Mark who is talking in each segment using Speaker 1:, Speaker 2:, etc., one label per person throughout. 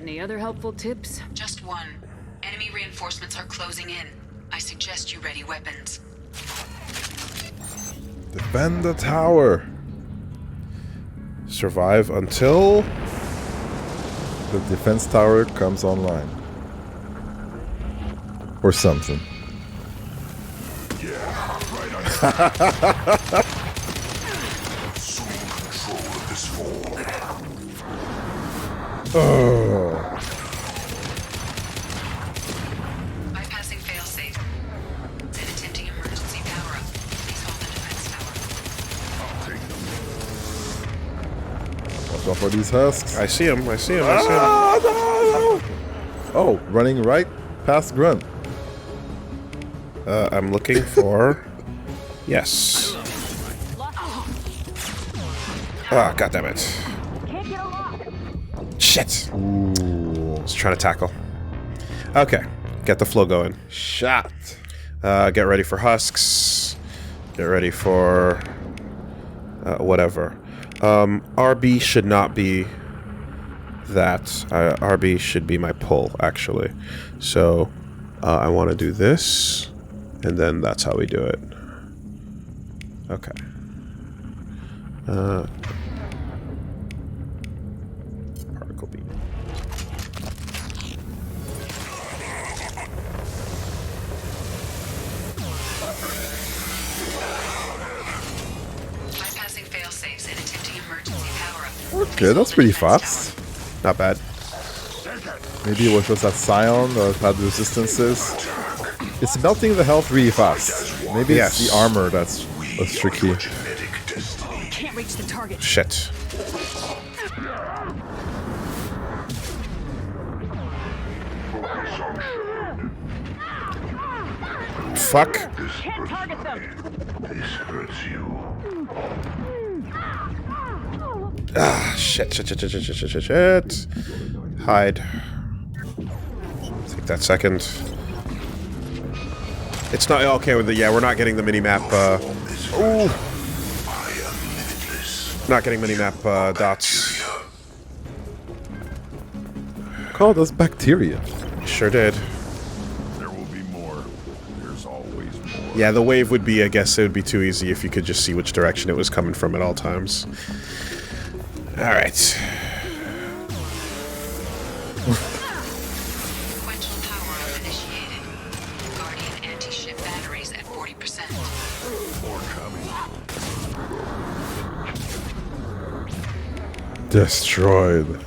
Speaker 1: Any other helpful tips?
Speaker 2: Just one. Enemy reinforcements are closing in. I suggest you ready weapons.
Speaker 3: Defend the tower.
Speaker 4: Survive until...
Speaker 3: The defense tower comes online. Or something.
Speaker 5: Yeah, right on. Assume control of this hole.
Speaker 3: Oh.
Speaker 2: Bypassing failsafe. Then attempting emergency power-up. Please hold the defense tower.
Speaker 5: I'll take them.
Speaker 3: Watch out for these husks.
Speaker 4: I see him, I see him,
Speaker 3: Ah, no! Oh, running right past Grunt.
Speaker 4: I'm looking for... Yes. Ah, goddammit. Shit!
Speaker 3: Ooh.
Speaker 4: I was trying to tackle. Okay, get the flow going.
Speaker 3: Shot.
Speaker 4: Get ready for husks. Get ready for... whatever. RB should not be that. RB should be my pull, actually. So, I want to do this, and then that's how we do it. Okay. Particle beam.
Speaker 2: Bypassing failsafes and attempting emergency power-up.
Speaker 3: Okay, that's pretty fast.
Speaker 4: Not bad.
Speaker 3: Maybe it was just that Scion that had resistances. It's melting the health really fast. Maybe
Speaker 4: Yes.
Speaker 3: it's the armor that's tricky.
Speaker 5: Genetic destiny.
Speaker 1: Can't reach the target.
Speaker 4: Shit.
Speaker 5: Focus on Sherman.
Speaker 4: Fuck.
Speaker 1: Can't target them.
Speaker 5: This hurts you.
Speaker 4: Ah, shit. Hide. Take that second. It's not okay with the... Yeah, we're not getting the mini-map, Ooh. Not getting mini-map, dots.
Speaker 3: Call those bacteria.
Speaker 4: Sure did.
Speaker 5: There will be more. There's always more.
Speaker 4: Yeah, the wave would be... I guess it would be too easy if you could just see which direction it was coming from at all times. Alright.
Speaker 2: Sequential power-up initiated. Guardian anti-ship batteries at 40%.
Speaker 5: More coming.
Speaker 3: Destroyed.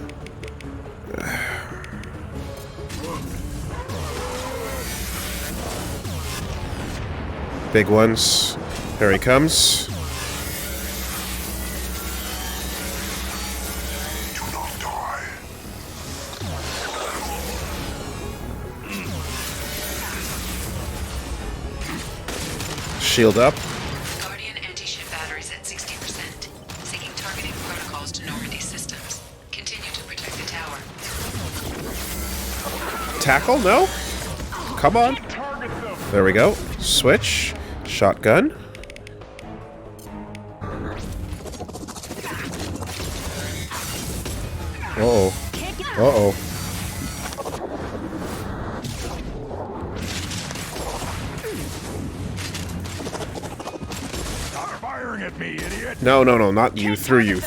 Speaker 4: Big ones. Here he comes.
Speaker 5: Do not die.
Speaker 4: Shield up.
Speaker 2: Guardian anti-ship batteries at 60%. Seeking targeting protocols to Normandy systems. Continue to protect the tower.
Speaker 4: Tackle? No? Come on. There we go. Switch. Shotgun.
Speaker 3: Uh-oh. Uh-oh.
Speaker 5: Stop firing at me, idiot.
Speaker 4: No, not you. Through you.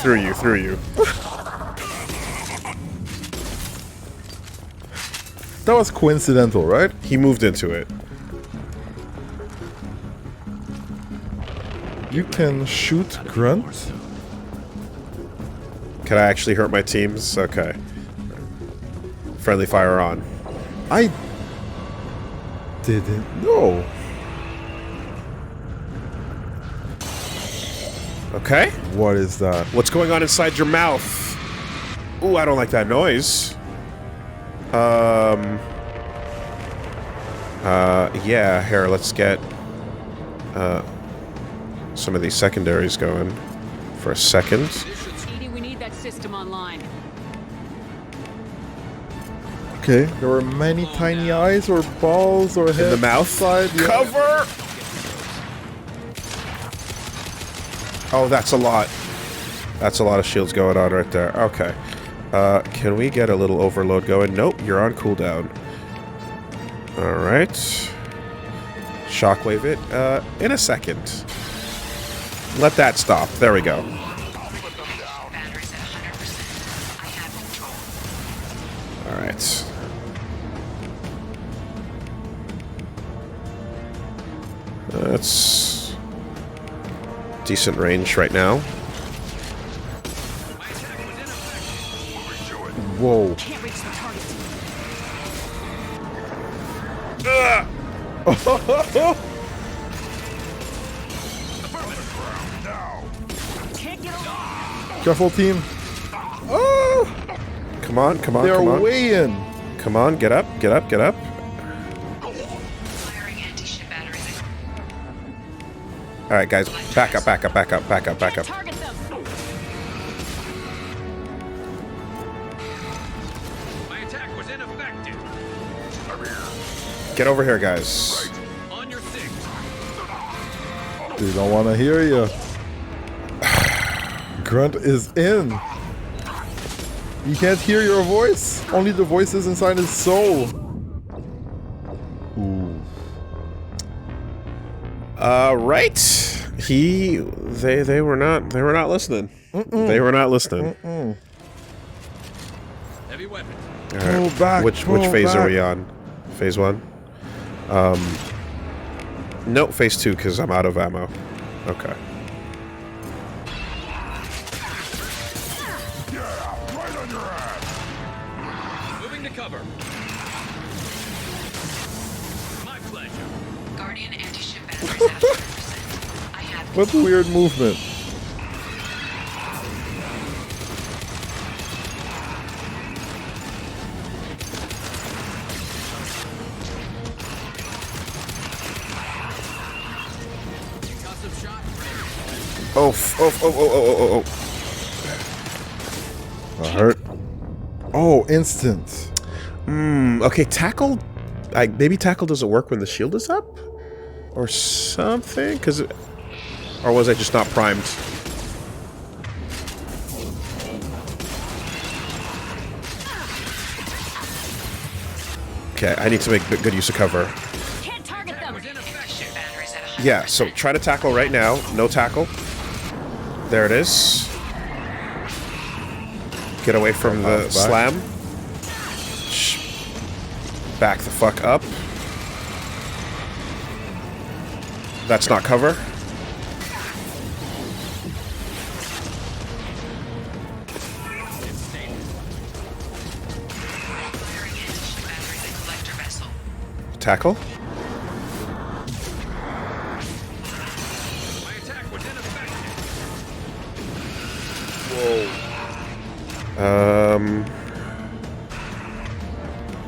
Speaker 3: That was coincidental, right?
Speaker 4: He moved into it.
Speaker 3: You can shoot Grunt?
Speaker 4: Can I actually hurt my teams? Okay. Friendly fire on.
Speaker 3: I didn't know.
Speaker 4: Okay.
Speaker 3: What is that?
Speaker 4: What's going on inside your mouth? Ooh, I don't like that noise. Yeah, here, let's get, some of these secondaries going for a second.
Speaker 1: Edie, we need that system online.
Speaker 3: Okay, there were many tiny eyes or balls or heads
Speaker 4: In the mouth.
Speaker 3: Side, yeah.
Speaker 4: Cover! Oh, that's a lot. That's a lot of shields going on right there. Okay. Can we get a little overload going? Nope, you're on cooldown. Alright. Shockwave it. In a second. Let that stop. There we go.
Speaker 2: Batteries at 100%. I have control.
Speaker 4: Alright. That's decent range right now.
Speaker 3: Whoa.
Speaker 1: Can't reach the target. Can't get over.
Speaker 3: Careful, team.
Speaker 4: Come on, come on,
Speaker 3: They're
Speaker 4: come on.
Speaker 3: way in.
Speaker 4: Come on, get up, get up, get up.
Speaker 2: Firing anti-ship batteries.
Speaker 4: Alright, guys. Back up, back up, back up, back up, back up.
Speaker 1: Target them.
Speaker 6: My attack was ineffective.
Speaker 4: Get over here, guys.
Speaker 6: On your six.
Speaker 3: They don't want to hear you. Grunt is in. You can't hear your voice. Only the voices inside his soul. Ooh.
Speaker 4: Right. They were not listening. They were not listening.
Speaker 6: Heavy weapons.
Speaker 4: All right.
Speaker 3: Pull back,
Speaker 4: Which
Speaker 3: pull
Speaker 4: phase are
Speaker 3: back.
Speaker 4: we on? Phase 1. Nope, phase 2 because I'm out of ammo. Okay.
Speaker 5: Right on your ass.
Speaker 6: Moving to cover. My pleasure.
Speaker 2: Guardian anti-ship batteries at 100%. I have
Speaker 3: What a weird movement.
Speaker 6: Concussive shot.
Speaker 4: Oh, oh.
Speaker 3: That hurt. Oh, instant.
Speaker 4: Okay, tackle. Maybe tackle doesn't work when the shield is up, or something. Or was I just not primed? Okay, I need to make good use of cover.
Speaker 1: Can't target them.
Speaker 2: anti-ship batteries at 100%.
Speaker 4: Yeah, so try to tackle right now. No tackle. There it is. Get away from the
Speaker 3: Back.
Speaker 4: slam. Back the fuck up. That's not cover.
Speaker 2: Firing anti-ship batteries at collector vessel.
Speaker 4: Tackle.
Speaker 6: My attack was ineffective.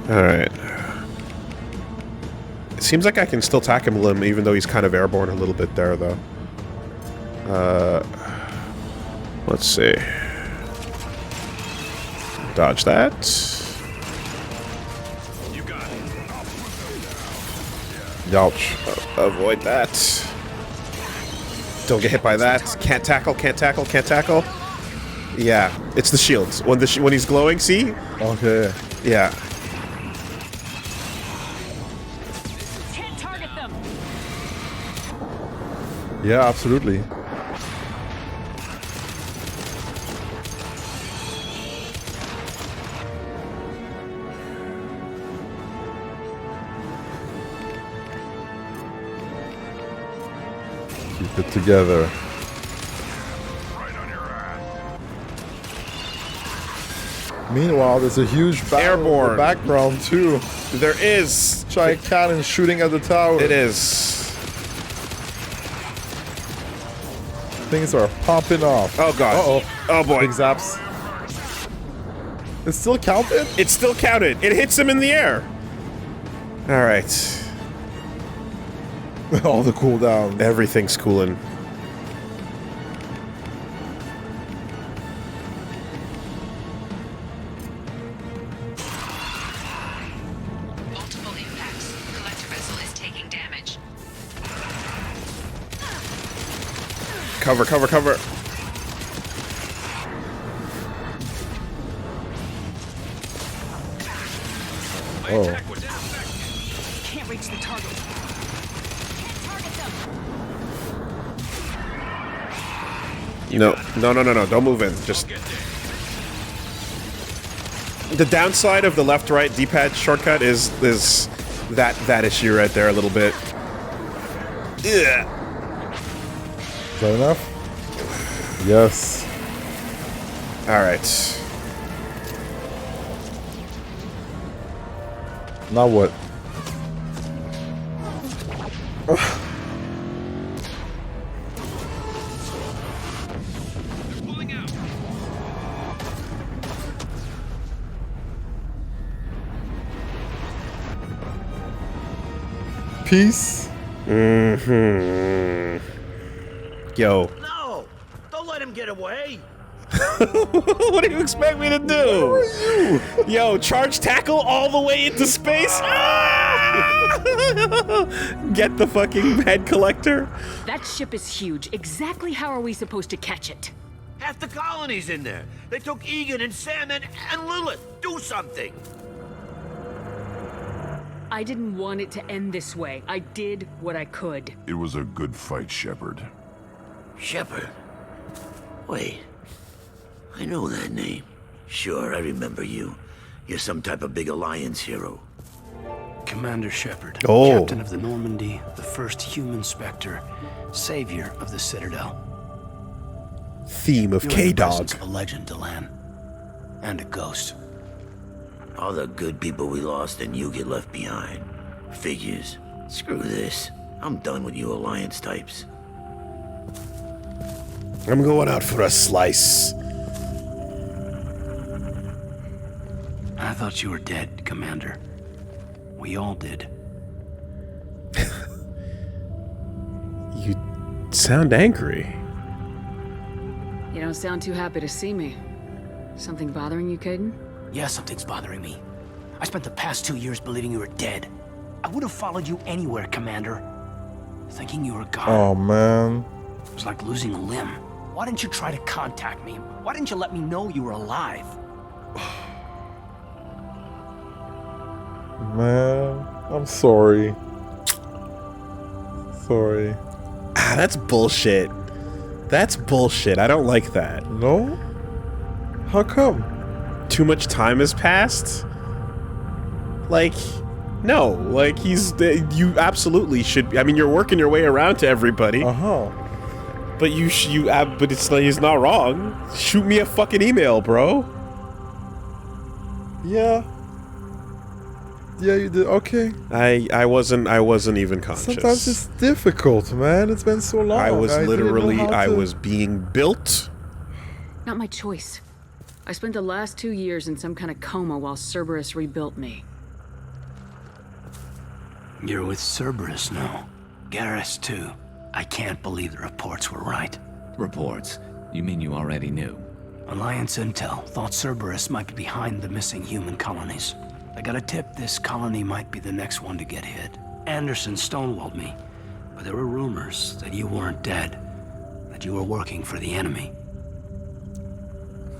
Speaker 4: Alright. It seems like I can still tack him limb, even though he's kind of airborne a little bit there, though. Let's see. Dodge that.
Speaker 6: You got it.
Speaker 3: Youch.
Speaker 4: Avoid that. Don't get hit by that. Can't tackle, can't tackle, can't tackle. Yeah, it's the shields. When he's glowing, see?
Speaker 3: Okay.
Speaker 4: Yeah.
Speaker 1: Can't target them.
Speaker 3: Yeah, absolutely. Keep it together.
Speaker 5: Right on your ass.
Speaker 3: Meanwhile, there's a huge battle in
Speaker 4: Airborne.
Speaker 3: the background too.
Speaker 4: There is.
Speaker 3: Giant cannon shooting at the tower.
Speaker 4: It is.
Speaker 3: Things are popping off.
Speaker 4: Oh god.
Speaker 3: Uh-oh.
Speaker 4: Oh boy.
Speaker 3: Big zaps. It's still counted?
Speaker 4: It's still counted. It hits him in the air. All right.
Speaker 3: All the cooldowns.
Speaker 4: Everything's cooling.
Speaker 2: Multiple impacts. Collector vessel is taking damage.
Speaker 4: Cover, cover, cover.
Speaker 6: My
Speaker 3: Oh.
Speaker 6: attack was ineffective.
Speaker 1: Can't reach the target. Can't target them.
Speaker 4: No. Don't move in. Just
Speaker 6: Get there.
Speaker 4: the downside of the left-right D-pad shortcut is that issue right there a little bit. Yeah.
Speaker 3: Is that enough? Yes.
Speaker 4: All right.
Speaker 3: Now what?
Speaker 6: They're pulling out.
Speaker 3: Peace.
Speaker 4: Yo.
Speaker 7: No! Don't let him get away!
Speaker 4: What do you expect me to do? Yo, charge tackle all the way into space? Ah! Get the fucking head collector.
Speaker 1: That ship is huge. Exactly how are we supposed to catch it?
Speaker 7: Half the colony's in there. They took Egan and Sam and Lilith. Do something!
Speaker 1: I didn't want it to end this way. I did what I could.
Speaker 5: It was a good fight, Shepard.
Speaker 7: Shepard? Wait. I know that name. Sure, I remember you. You're some type of big Alliance hero.
Speaker 8: Commander Shepard,
Speaker 4: Oh.
Speaker 8: captain of the Normandy, the first human Spectre, savior of the Citadel.
Speaker 4: Theme of
Speaker 8: You're in the
Speaker 4: K-Dawg.
Speaker 8: presence of a legend, Delan. And a ghost.
Speaker 7: All the good people we lost and you get left behind. Figures. Screw this. I'm done with you Alliance types.
Speaker 4: I'm going out for a slice.
Speaker 8: I thought you were dead, Commander. We all did.
Speaker 4: You sound angry.
Speaker 1: You don't sound too happy to see me. Something bothering you, Caden?
Speaker 8: Yeah, something's bothering me. I spent the past 2 years believing you were dead. I would have followed you anywhere, Commander. Thinking you were gone.
Speaker 3: Oh man.
Speaker 8: It was like losing a limb. Why didn't you try to contact me? Why didn't you let me know you were alive?
Speaker 3: Man, I'm sorry. Sorry.
Speaker 4: Ah, that's bullshit. That's bullshit. I don't like that.
Speaker 3: No? How come?
Speaker 4: Too much time has passed? Like, no. Like, you absolutely should. I mean, you're working your way around to everybody.
Speaker 3: Uh-huh.
Speaker 4: But but it's like, he's not wrong. Shoot me a fucking email, bro.
Speaker 3: Yeah. Yeah, you did. Okay.
Speaker 4: I wasn't even conscious.
Speaker 3: Sometimes it's difficult, man. It's been so long.
Speaker 4: I was
Speaker 3: didn't know
Speaker 4: literally,
Speaker 3: how
Speaker 4: I
Speaker 3: to-
Speaker 4: was being built.
Speaker 1: Not my choice. I spent the last 2 years in some kind of coma while Cerberus rebuilt me.
Speaker 8: You're with Cerberus now. Garrus, too. I can't believe the reports were right.
Speaker 9: Reports? You mean you already knew?
Speaker 8: Alliance intel thought Cerberus might be behind the missing human colonies. I got a tip this colony might be the next one to get hit. Anderson stonewalled me, but there were rumors that you weren't dead, that you were working for the enemy.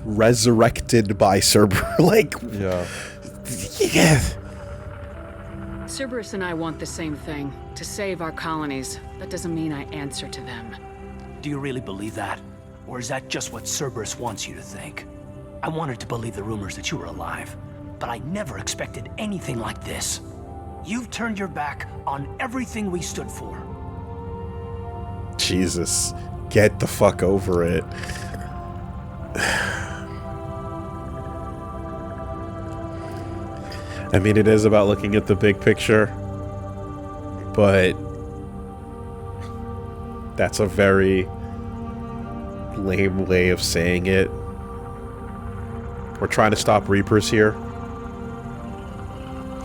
Speaker 4: Resurrected by Cerberus. Like,
Speaker 3: Yeah.
Speaker 4: yeah.
Speaker 1: Cerberus and I want the same thing, to save our colonies. That doesn't mean I answer to them.
Speaker 8: Do you really believe that? Or is that just what Cerberus wants you to think? I wanted to believe the rumors that you were alive, but I never expected anything like this. You've turned your back on everything we stood for.
Speaker 4: Jesus. Get the fuck over it. I mean, it is about looking at the big picture, but that's a very lame way of saying it. We're trying to stop Reapers here.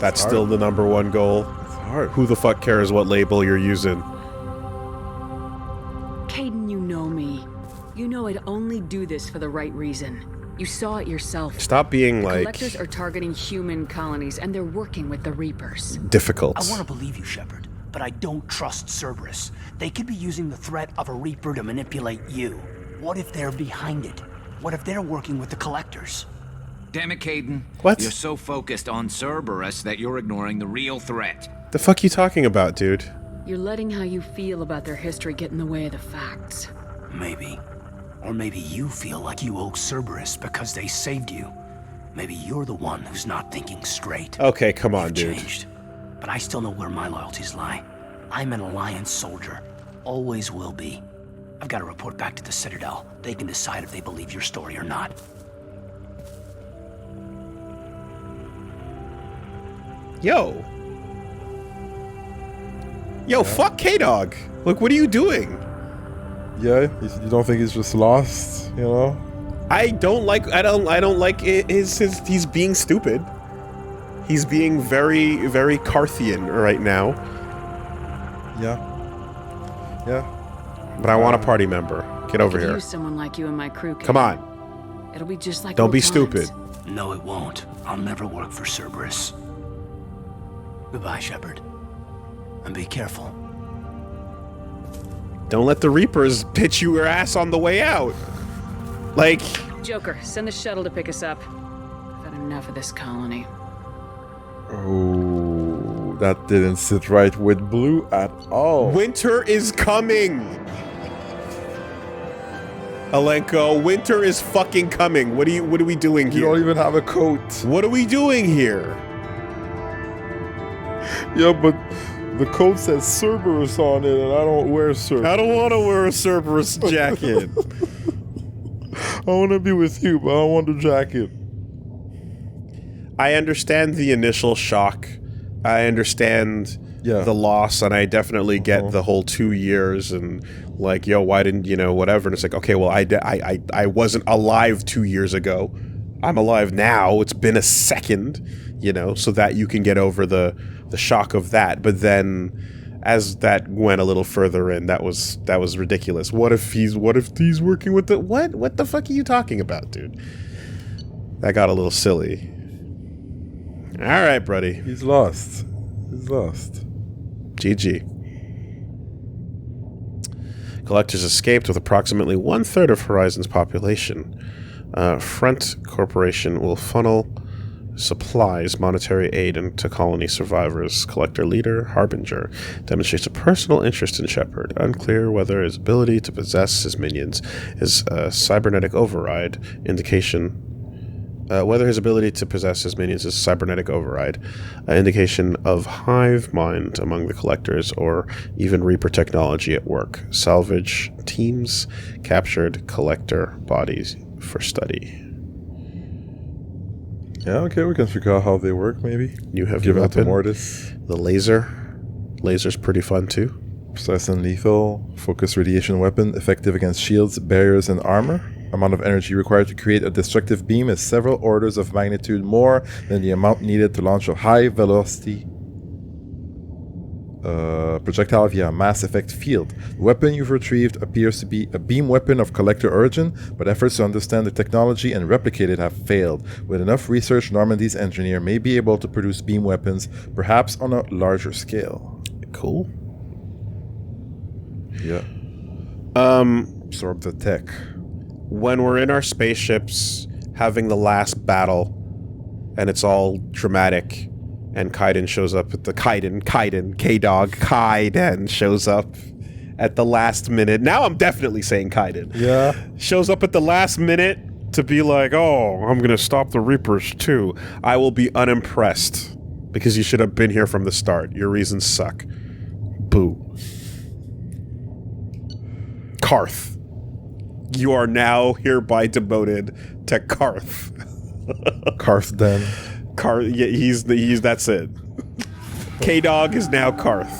Speaker 4: That's
Speaker 3: hard.
Speaker 4: still the #1 goal.
Speaker 3: It's hard.
Speaker 4: Who the fuck cares what label you're using?
Speaker 1: Caden, you know me. You know I'd only do this for the right reason. You saw it yourself.
Speaker 4: Stop being like
Speaker 1: Collectors are targeting human colonies, and they're working with the Reapers.
Speaker 4: difficult.
Speaker 8: I want to believe you, Shepard, but I don't trust Cerberus. They could be using the threat of a Reaper to manipulate you. What if they're behind it? What if they're working with the Collectors?
Speaker 9: Damn it, Caden.
Speaker 4: What?
Speaker 9: You're so focused on Cerberus that you're ignoring the real threat.
Speaker 4: The fuck you talking about, dude?
Speaker 1: You're letting how you feel about their history get in the way of the facts.
Speaker 8: Maybe. Or maybe you feel like you owe Cerberus because they saved you. Maybe you're the one who's not thinking straight.
Speaker 4: Okay, come on,
Speaker 8: You've
Speaker 4: dude.
Speaker 8: changed. But I still know where my loyalties lie. I'm an Alliance soldier. Always will be. I've got to report back to the Citadel. They can decide if they believe your story or not.
Speaker 4: Yo. Yo, fuck K-Dawg. Look, what are you doing?
Speaker 3: Yeah, you don't think he's just lost, you know?
Speaker 4: I don't like he's being stupid. He's being very, very Carthian right now.
Speaker 3: Yeah. Yeah.
Speaker 4: But I want a party member. Get over
Speaker 1: Could
Speaker 4: here.
Speaker 1: use someone like you in my crew.
Speaker 4: Come on.
Speaker 1: It'll be just like
Speaker 4: Don't
Speaker 1: old
Speaker 4: be
Speaker 1: times.
Speaker 4: stupid.
Speaker 8: No, it won't. I'll never work for Cerberus. Goodbye, Shepard. And be careful.
Speaker 4: Don't let the Reapers pitch you your ass on the way out. Like...
Speaker 1: Joker, send the shuttle to pick us up. I've had enough of this colony.
Speaker 3: Oh, that didn't sit right with Blue at all.
Speaker 4: Winter is coming! Alenko, winter is fucking coming. What are we doing
Speaker 3: You
Speaker 4: here?
Speaker 3: don't even have a coat.
Speaker 4: What are we doing here?
Speaker 3: Yeah, but the coat says Cerberus on it, and I don't wear Cerberus.
Speaker 4: I don't want to wear a Cerberus jacket.
Speaker 3: I want to be with you, but I don't want the jacket.
Speaker 4: I understand the initial shock. I understand the loss, and I definitely get the whole 2 years and like, yo, why didn't you know, whatever. And it's like, okay, well, I wasn't alive 2 years ago. I'm alive now. It's been a second, you know, so that you can get over the shock of that. But then, as that went a little further in, that was ridiculous. What if he's working with the what the fuck are you talking about, dude? That got a little silly. All right, buddy.
Speaker 3: He's lost. He's lost.
Speaker 4: GG. Collectors escaped with approximately 1/3 of Horizon's population. Front Corporation will funnel supplies, monetary aid into colony survivors. Collector leader Harbinger demonstrates a personal interest in Shepard. Unclear whether his ability to possess his minions is a cybernetic override indication. Whether his ability to possess his minions is cybernetic override, indication of hive mind among the collectors, or even Reaper technology at work. Salvage teams captured collector bodies for study.
Speaker 3: Yeah, okay, we can figure out how they work, maybe.
Speaker 4: You have
Speaker 3: Give
Speaker 4: your
Speaker 3: it to
Speaker 4: weapon.
Speaker 3: Mortis.
Speaker 4: The laser. Laser's pretty fun too.
Speaker 3: Precise and lethal. Focus radiation weapon. Effective against shields, barriers, and armor. Amount of energy required to create a destructive beam is several orders of magnitude more than the amount needed to launch a high-velocity projectile via a mass effect field. The weapon you've retrieved appears to be a beam weapon of collector origin, but efforts to understand the technology and replicate it have failed. With enough research, Normandy's engineer may be able to produce beam weapons, perhaps on a larger scale.
Speaker 4: Cool.
Speaker 3: Yeah. Absorb the tech.
Speaker 4: When we're in our spaceships having the last battle and it's all dramatic and Kaiden shows up at the K-Dawg Kaiden shows up at the last minute. Now I'm definitely saying Kaiden.
Speaker 3: Yeah.
Speaker 4: Shows up at the last minute to be like, oh, I'm gonna stop the Reapers too. I will be unimpressed because you should have been here from the start. Your reasons suck. Boo. Carth. You are now hereby demoted to Carth.
Speaker 3: Carth then.
Speaker 4: Carth, yeah, he's that's it. K-Dawg is now Carth.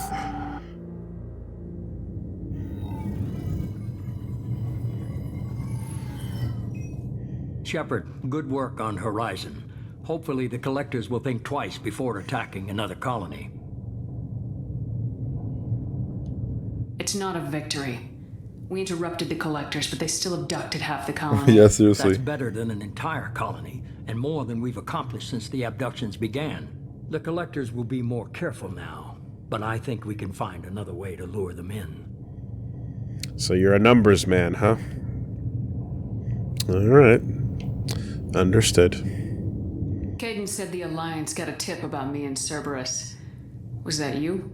Speaker 10: Shepard, good work on Horizon. Hopefully the Collectors will think twice before attacking another colony.
Speaker 1: It's not a victory. We interrupted the Collectors, but they still abducted half the colony.
Speaker 3: Yeah, seriously.
Speaker 10: That's better than an entire colony, and more than we've accomplished since the abductions began. The Collectors will be more careful now, but I think we can find another way to lure them in.
Speaker 4: So you're a numbers man, huh? All right. Understood.
Speaker 1: Caden said the Alliance got a tip about me and Cerberus. Was that you?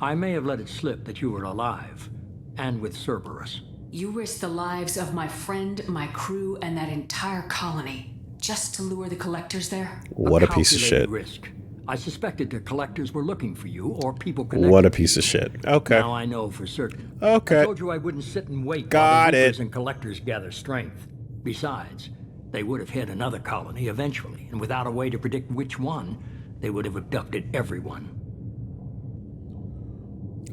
Speaker 10: I may have let it slip that you were alive, and with Cerberus.
Speaker 1: You risked the lives of my friend, my crew, and that entire colony, just to lure the collectors there?
Speaker 4: What a piece of shit.
Speaker 10: Calculated risk. I suspected the collectors were looking for you, or people connected.
Speaker 4: What a piece of shit. Okay.
Speaker 10: Now I know for certain.
Speaker 4: Okay.
Speaker 10: I told you I wouldn't sit and wait
Speaker 4: Got
Speaker 10: while the
Speaker 4: it.
Speaker 10: Reapers and collectors gather strength. Besides, they would have hit another colony eventually, and without a way to predict which one, they would have abducted everyone.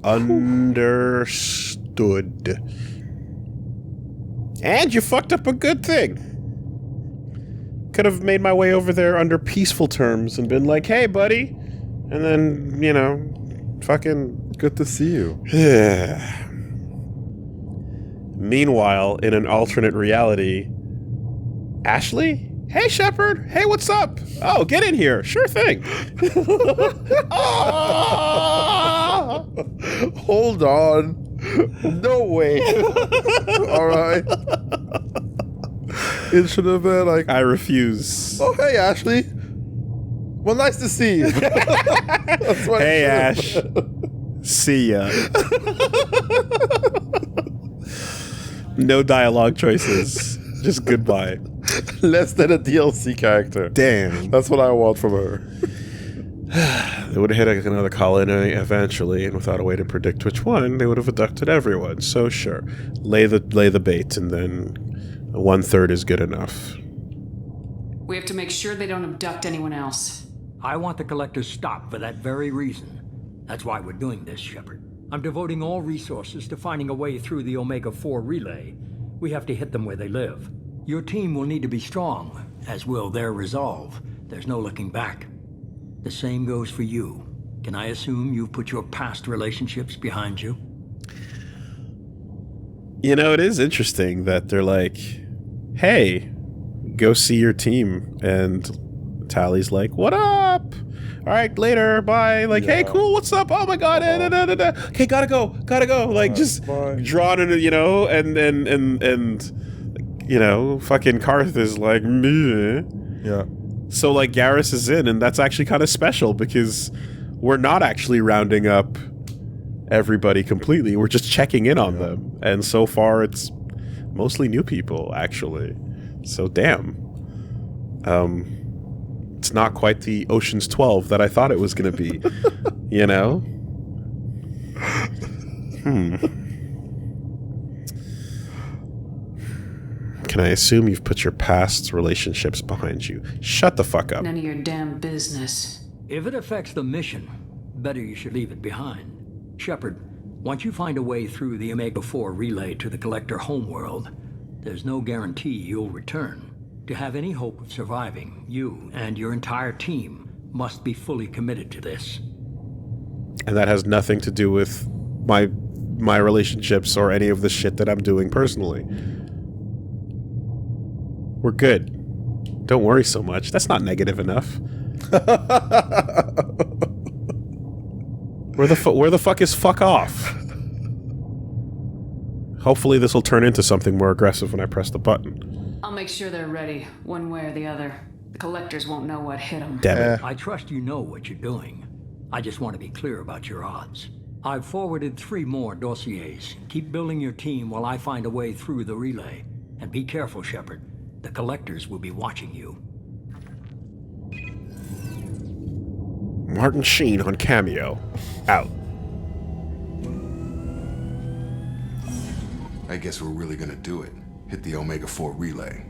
Speaker 4: Understood. And you fucked up a good thing. Could have made my way over there under peaceful terms and been like, hey, buddy. And then, you know, fucking...
Speaker 3: Good to see you.
Speaker 4: Meanwhile, in an alternate reality, Ashley? Hey, Shepard. Hey, what's up? Oh, get in here. Sure thing.
Speaker 3: Hold on. No way. All right. It should have been like,
Speaker 4: I refuse.
Speaker 3: oh, hey, Ashley. Well, nice to see you. That's what
Speaker 4: Hey,
Speaker 3: it should have
Speaker 4: Ash. See ya. No dialogue choices. Just goodbye.
Speaker 3: been. Less than a DLC character.
Speaker 4: Damn.
Speaker 3: That's what I want from her.
Speaker 4: They would have hit another colony eventually, and without a way to predict which one, they would have abducted everyone. So sure, lay the bait, and then 1/3 is good enough.
Speaker 1: We have to make sure they don't abduct anyone else.
Speaker 10: I want the collectors stopped for that very reason. That's why we're doing this, Shepard. I'm devoting all resources to finding a way through the Omega-4 relay. We have to hit them where they live. Your team will need to be strong, as will their resolve. There's no looking back. The same goes for you. Can I assume you've put your past relationships behind you?
Speaker 4: You know, it is interesting that they're like, hey, go see your team. And Tally's like, what up? All right, later, bye. Like, hey, cool, what's up? Oh my god, okay, gotta go. Like, just
Speaker 3: bye.
Speaker 4: drawn into, you know, and you know, fucking Carth is like, meh.
Speaker 3: Yeah.
Speaker 4: So, like, Garrus is in, and that's actually kind of special because we're not actually rounding up everybody completely. We're just checking in on them. And so far, it's mostly new people, actually. So, damn. It's not quite the Ocean's 12 that I thought it was going to be. You know? Can I assume you've put your past relationships behind you? Shut the fuck up.
Speaker 1: None of your damn business.
Speaker 10: If it affects the mission, better you should leave it behind. Shepard, once you find a way through the Omega-4 relay to the Collector homeworld, there's no guarantee you'll return. To have any hope of surviving, you and your entire team must be fully committed to this.
Speaker 4: And that has nothing to do with my relationships or any of the shit that I'm doing personally. We're good. Don't worry so much. That's not negative enough. Where the fuck is fuck off? Hopefully this will turn into something more aggressive when I press the button.
Speaker 1: I'll make sure they're ready, one way or the other. The collectors won't know what hit them.
Speaker 4: Damn it.
Speaker 10: I trust you know what you're doing. I just want to be clear about your odds. I've forwarded 3 more dossiers. Keep building your team while I find a way through the relay. And be careful, Shepard. The collectors will be watching you.
Speaker 4: Martin Sheen on Cameo. Out.
Speaker 5: I guess we're really gonna do it. Hit the Omega-4 relay.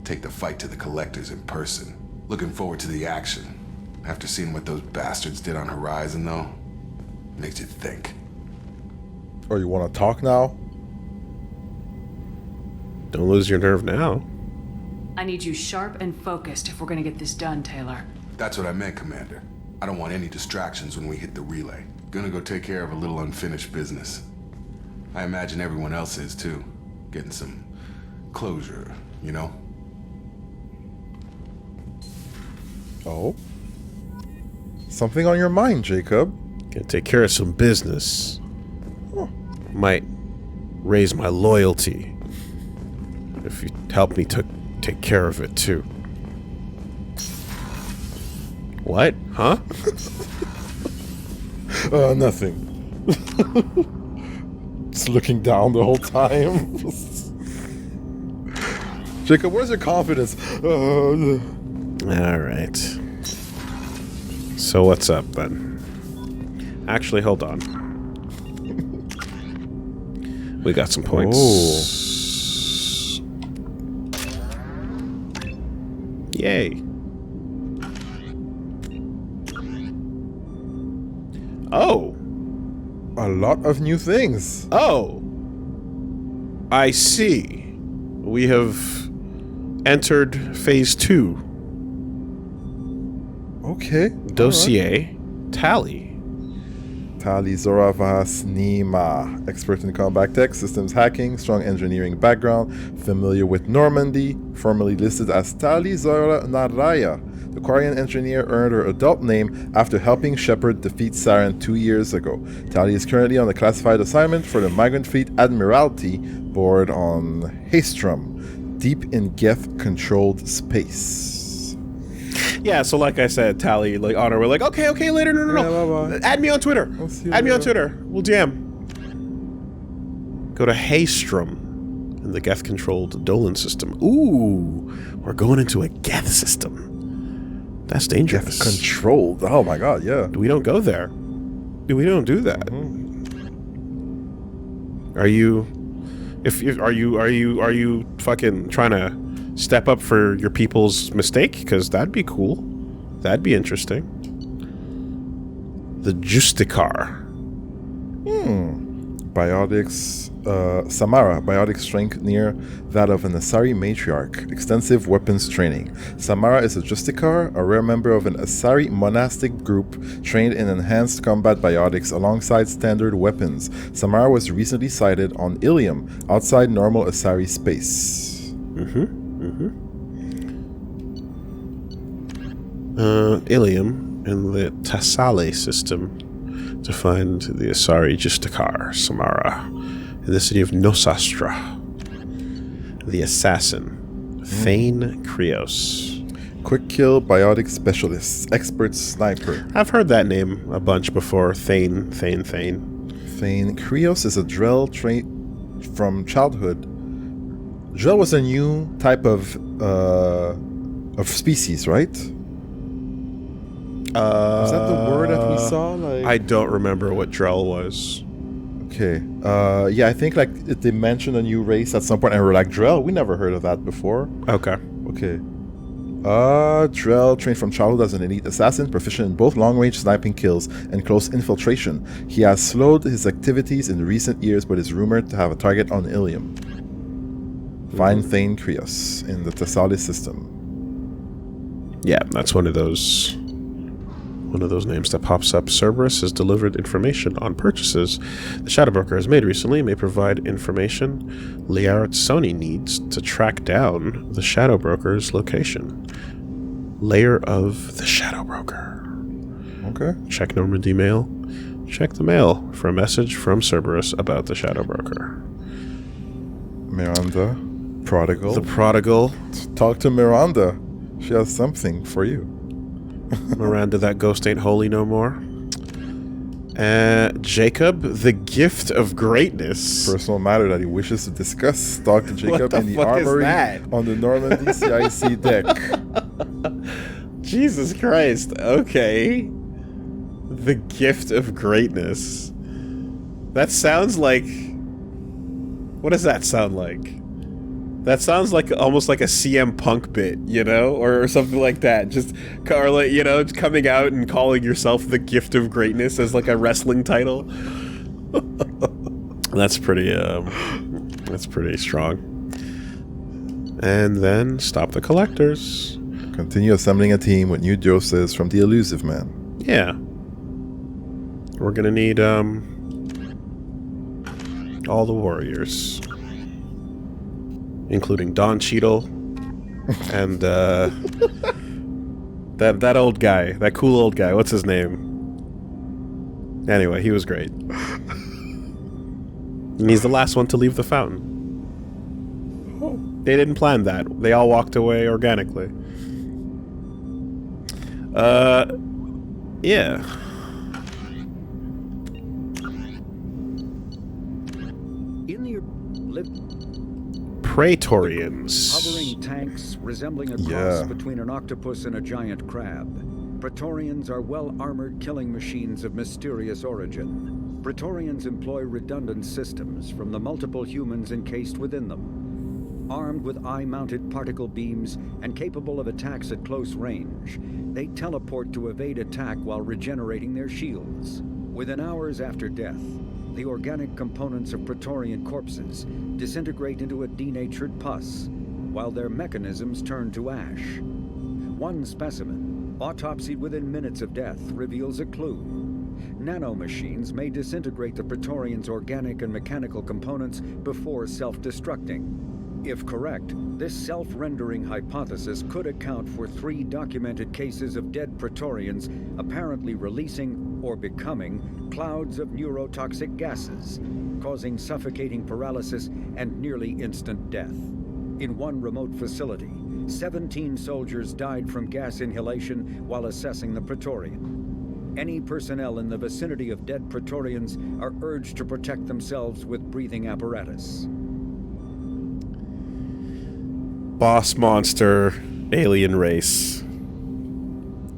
Speaker 5: Take the fight to the collectors in person. Looking forward to the action. After seeing what those bastards did on Horizon, though, makes you think.
Speaker 3: Or you want to talk now?
Speaker 4: Don't lose your nerve now.
Speaker 1: I need you sharp and focused if we're gonna get this done, Taylor.
Speaker 5: That's what I meant, Commander. I don't want any distractions when we hit the relay. Gonna go take care of a little unfinished business. I imagine everyone else is, too. Getting some closure, you know?
Speaker 3: Oh? Something on your mind, Jacob?
Speaker 4: Gonna take care of some business. Might raise my loyalty. If you help me take care of it, too. What? Huh?
Speaker 3: Nothing. Just looking down the whole time. Jacob, where's your confidence?
Speaker 4: Alright. So what's up, then? Actually, hold on. We got some points. Yay. Oh.
Speaker 3: A lot of new things.
Speaker 4: Oh. I see. We have entered phase 2.
Speaker 3: Okay.
Speaker 4: Dossier. Tally.
Speaker 3: Tali Zoravas Nima, expert in combat tech, systems hacking, strong engineering background, familiar with Normandy, formerly listed as Tali Zora Naraya. The Korean engineer earned her adult name after helping Shepard defeat Saren 2 years ago. Tali is currently on a classified assignment for the Migrant Fleet Admiralty board on Haestrom, deep in Geth-controlled space.
Speaker 4: Yeah, so like I said, Tally, like on her, we're like, okay, later, no.
Speaker 3: Yeah, bye-bye.
Speaker 4: Add me on Twitter. Add me on Twitter. We'll DM. Go to Haestrom in the Geth-controlled Dolan system. Ooh, we're going into a Geth system. That's dangerous.
Speaker 3: Geth-controlled. Oh my god, yeah.
Speaker 4: We don't go there. We don't do that. Are you fucking trying to step up for your people's mistake? Because that'd be cool. That'd be interesting. The Justicar.
Speaker 3: Biotics, Samara, biotic strength near that of an Asari matriarch. Extensive weapons training. Samara is a Justicar, a rare member of an Asari monastic group trained in enhanced combat biotics alongside standard weapons. Samara was recently sighted on Ilium, outside normal Asari space.
Speaker 4: Ilium in the Tassale system to find the Asari Justicar, Samara, in the city of Nosastra. The assassin, Thane Krios.
Speaker 3: Quick kill biotic specialist, expert sniper.
Speaker 4: I've heard that name a bunch before. Thane.
Speaker 3: Thane Krios is a Drell trait from childhood. Drell was a new type of species, right? Was that the word that we saw?
Speaker 4: I don't remember what Drell was.
Speaker 3: Okay. Yeah, I think like they mentioned a new race at some point, and we're like, Drell? We never heard of that before.
Speaker 4: Okay.
Speaker 3: Drell trained from childhood as an elite assassin, proficient in both long-range sniping kills and close infiltration. He has slowed his activities in recent years, but is rumored to have a target on Ilium. Find Thane Krios in the Tassali system.
Speaker 4: Yeah, that's one of those names that pops up. Cerberus has delivered information on purchases the Shadow Broker has made recently. May provide information Liara Sony needs to track down the Shadow Broker's location. Layer of the Shadow Broker.
Speaker 3: Okay.
Speaker 4: Check Normandy mail. Check the mail for a message from Cerberus about the Shadow Broker.
Speaker 3: Miranda. Prodigal.
Speaker 4: The Prodigal.
Speaker 3: Talk to Miranda. She has something for you.
Speaker 4: Miranda, that ghost ain't holy no more. Jacob, the gift of greatness.
Speaker 3: Personal matter that he wishes to discuss. Talk to Jacob in the armory on the Normandy CIC deck.
Speaker 4: Jesus Christ. Okay. The gift of greatness. That sounds like... What does that sound like? That sounds like almost like a CM Punk bit, you know, or something like that. Just, or like, you know, coming out and calling yourself the gift of greatness as like a wrestling title. That's pretty strong. And then stop the collectors.
Speaker 3: Continue assembling a team with new doses from the Elusive Man.
Speaker 4: Yeah. We're gonna need all the warriors. Including Don Cheadle and that old guy, that cool old guy. What's his name? Anyway, he was great. And he's the last one to leave the fountain. They didn't plan that. They all walked away organically. Yeah.
Speaker 11: In the
Speaker 4: Praetorians.
Speaker 11: hovering tanks resembling a cross
Speaker 3: Yeah.
Speaker 11: between an octopus and a giant crab. Praetorians are well-armored killing machines of mysterious origin. Praetorians employ redundant systems from the multiple humans encased within them. Armed with eye-mounted particle beams and capable of attacks at close range, they teleport to evade attack while regenerating their shields. Within hours after death, the organic components of Praetorian corpses disintegrate into a denatured pus, while their mechanisms turn to ash. One specimen, autopsied within minutes of death, reveals a clue. Nanomachines may disintegrate the Praetorians' organic and mechanical components before self-destructing. If correct, this self-rendering hypothesis could account for 3 documented cases of dead Praetorians apparently releasing or becoming clouds of neurotoxic gases, causing suffocating paralysis and nearly instant death. In one remote facility, 17 soldiers died from gas inhalation while assessing the Praetorian. Any personnel in the vicinity of dead Praetorians are urged to protect themselves with breathing apparatus.
Speaker 4: Boss monster, alien race.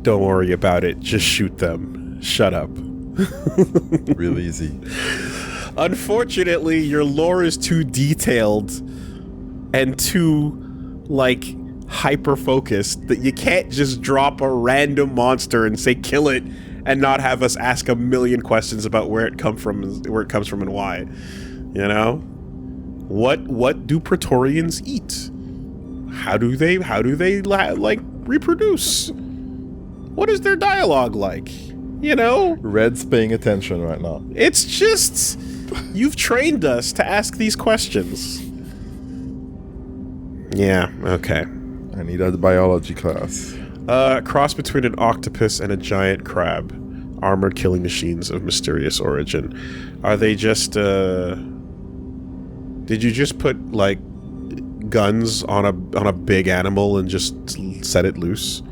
Speaker 4: Don't worry about it. Just shoot them. Shut up.
Speaker 3: Real easy.
Speaker 4: Unfortunately, your lore is too detailed and too, like, hyper-focused that you can't just drop a random monster and say kill it and not have us ask a million questions about where it comes from and why. You know? What do Praetorians eat? How do they like reproduce? What is their dialogue like? You know?
Speaker 3: Red's paying attention right now.
Speaker 4: It's just you've trained us to ask these questions. Yeah, okay.
Speaker 3: I need a biology class.
Speaker 4: Cross between an octopus and a giant crab. Armored killing machines of mysterious origin. Are they just, did you just put, like, guns on a big animal and just set it loose?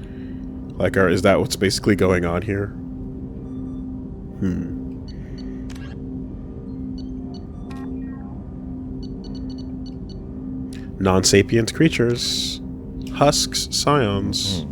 Speaker 4: Like, is that what's basically going on here? Non-sapient creatures. Husks, scions.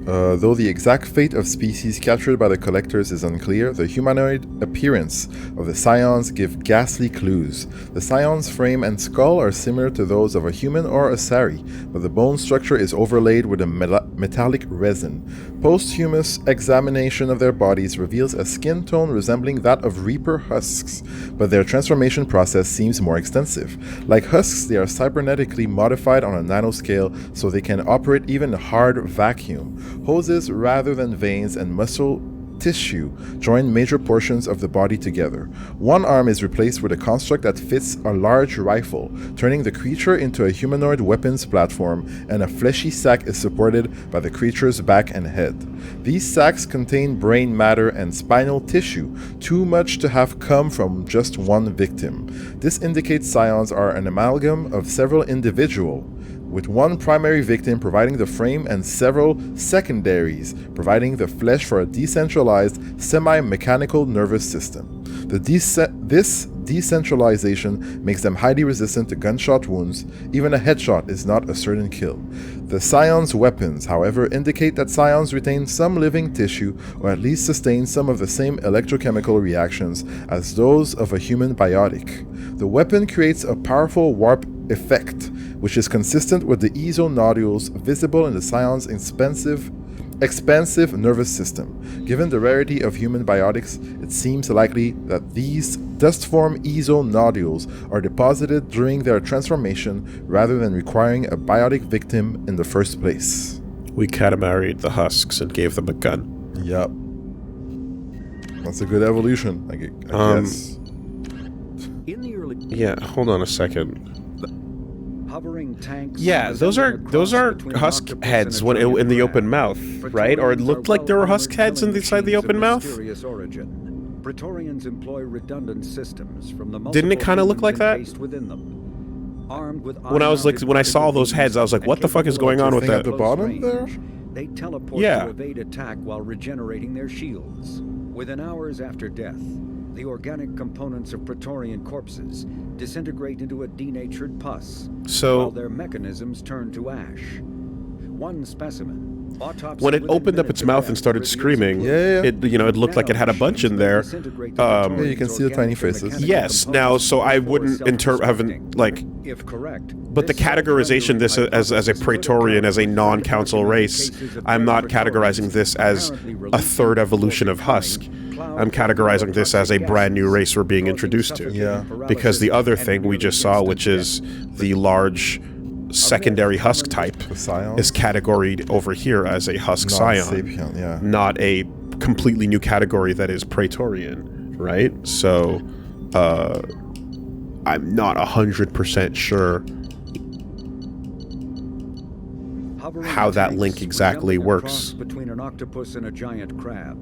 Speaker 3: Though the exact fate of species captured by the collectors is unclear, the humanoid appearance of the scions give ghastly clues. The scions' frame and skull are similar to those of a human or a sari, but the bone structure is overlaid with a metallic resin. Posthumous examination of their bodies reveals a skin tone resembling that of Reaper husks, but their transformation process seems more extensive. Like husks, they are cybernetically modified on a nanoscale so they can operate even in hard vacuum. Hoses rather than veins and muscle tissue join major portions of the body together. One arm is replaced with a construct that fits a large rifle, turning the creature into a humanoid weapons platform, and a fleshy sack is supported by the creature's back and head. These sacks contain brain matter and spinal tissue, too much to have come from just one victim. This indicates scions are an amalgam of several individuals, with one primary victim providing the frame and several secondaries providing the flesh for a decentralized, semi-mechanical nervous system. This decentralization makes them highly resistant to gunshot wounds. Even a headshot is not a certain kill. The scions' weapons, however, indicate that scions retain some living tissue or at least sustain some of the same electrochemical reactions as those of a human biotic. The weapon creates a powerful warp effect, which is consistent with the isonodules visible in the scions' expansive nervous system. Given the rarity of human biotics, it seems likely that these dust-form isonodules are deposited during their transformation rather than requiring a biotic victim in the first place.
Speaker 4: We catamaried the husks and gave them a gun.
Speaker 3: Yup. That's a good evolution, I guess.
Speaker 11: In the early
Speaker 4: Yeah, hold on a second.
Speaker 11: hovering tanks.
Speaker 4: Yeah, those are husk heads when in the open mouth, right? Or it looked like there were husk heads inside the open mouth.
Speaker 11: Praetorians employ redundant systems from the
Speaker 4: Didn't it kind of look like that?
Speaker 11: within them. Armed with
Speaker 4: When I saw those heads, I was like, "What the fuck is going on with
Speaker 3: Thing
Speaker 4: that?"
Speaker 3: at the bottom there?
Speaker 11: They teleport to evade attack while regenerating their shields. Within hours after death, the organic components of Praetorian corpses disintegrate into a denatured pus, while their mechanisms turn to ash. One specimen,
Speaker 4: when it opened up its mouth and started screaming, it looked like it had a bunch in there.
Speaker 3: You can see the tiny faces.
Speaker 4: Yes. Now, so I wouldn't
Speaker 11: if correct,
Speaker 4: but the categorization this as a Praetorian, as a non-council race, I'm not categorizing this as a third evolution of Husk. I'm categorizing this as a brand new race we're being introduced to.
Speaker 3: Yeah.
Speaker 4: Because the other thing we just saw, which is the large secondary Husk type, is categoried over here as a Husk Scion, not a completely new category that is Praetorian, right? So, I'm not 100% sure how that link exactly works.
Speaker 11: Between an octopus and a giant crab,